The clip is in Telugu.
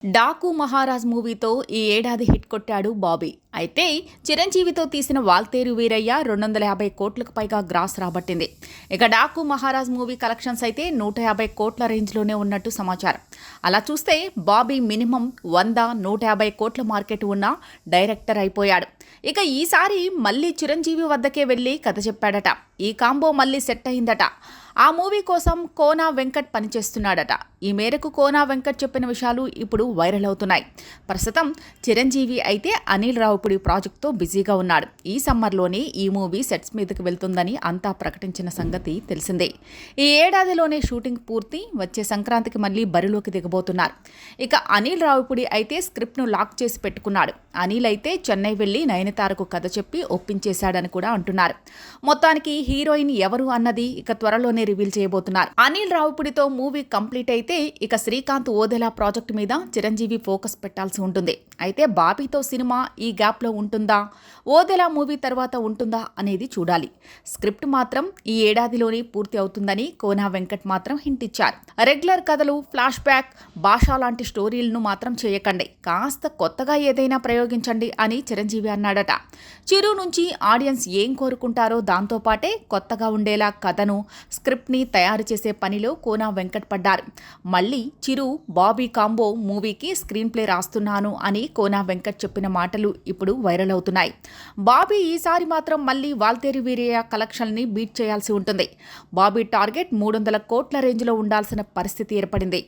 డాకు మహారాజ్ మూవీతో ఈ ఏడాది హిట్ కొట్టాడు బాబీ. అయితే చిరంజీవితో తీసిన వాల్తేరు వీరయ్య 250 కోట్లకు పైగా గ్రాస్ రాబట్టింది. ఇక డాకు మహారాజ్ మూవీ కలెక్షన్స్ అయితే 150 కోట్ల రేంజ్లోనే ఉన్నట్టు సమాచారం. అలా చూస్తే బాబీ మినిమం 100-150 కోట్ల మార్కెట్ ఉన్న డైరెక్టర్ అయిపోయాడు. ఇక ఈసారి మళ్ళీ చిరంజీవి వద్దకే వెళ్ళి కథ చెప్పాడట. ఈ కాంబో మళ్ళీ సెట్ అయిందట. ఆ మూవీ కోసం కోనా వెంకట్ పనిచేస్తున్నాడట. ఈ మేరకు కోనా వెంకట్ చెప్పిన విషయాలు ఇప్పుడు వైరల్ అవుతున్నాయి. ప్రస్తుతం చిరంజీవి అయితే అనిల్ రావుపుడి ప్రాజెక్టుతో బిజీగా ఉన్నాడు. ఈ సమ్మర్లోనే ఈ మూవీ సెట్స్ మీదకి వెళ్తుందని అంతా ప్రకటించిన సంగతి తెలిసిందే. ఈ ఏడాదిలోనే షూటింగ్ పూర్తి, వచ్చే సంక్రాంతికి మళ్ళీ బరిలోకి దిగబోతున్నారు. ఇక అనిల్ రావుపుడి అయితే స్క్రిప్ట్ను లాక్ చేసి పెట్టుకున్నాడు. అనిల్ అయితే చెన్నై వెళ్లి నయనతారకు కథ చెప్పి ఒప్పించేశాడని కూడా అంటున్నారు. మొత్తానికి హీరోయిన్ ఎవరు అన్నది ఇక త్వరలోనే రివీల్ చేయబోతున్నారు. అనిల్ రావుపుడితో మూవీ కంప్లీట్ అయితే ఇక శ్రీకాంత్ ఓదెలా ప్రాజెక్టు మీద చిరంజీవి ఫోకస్ పెట్టాల్సి ఉంటుంది. అయితే బాబీతో సినిమా ఈ గ్యాప్ లో ఉంటుందా, ఓదెలా మూవీ తర్వాత ఉంటుందా అనేది చూడాలి. స్క్రిప్ట్ మాత్రం ఈ ఏడాదిలోనే పూర్తి అవుతుందని కోనా వెంకట్ మాత్రం హింట్ ఇచ్చారు. రెగ్యులర్ కథలు, ఫ్లాష్ బ్యాక్, భాష లాంటి స్టోరీలను మాత్రం చేయకండి, కాస్త కొత్తగా ఏదైనా ప్రయోగించండి అని చిరంజీవి అన్నాడట. చిరు నుంచి ఆడియన్స్ ఏం కోరుకుంటారో దాంతో పాటే కొత్తగా ఉండేలా కథను, స్క్రిప్ట్ని తయారు చేసే పనిలో కోనా వెంకట్ పడ్డారు. మళ్ళీ చిరు బాబీ కాంబో మూవీకి స్క్రీన్ ప్లే రాస్తున్నాను అని కోనా వెంకట్ చెప్పిన మాటలు ఇప్పుడు వైరల్ అవుతున్నాయి. బాబీ ఈసారి మాత్రం మళ్ళీ వాల్తేరు వీరయ్య కలెక్షన్ని బీట్ చేయాల్సి ఉంటుంది. బాబీ టార్గెట్ 300 కోట్ల రేంజ్లో ఉండాల్సిన పరిస్థితి ఏర్పడింది.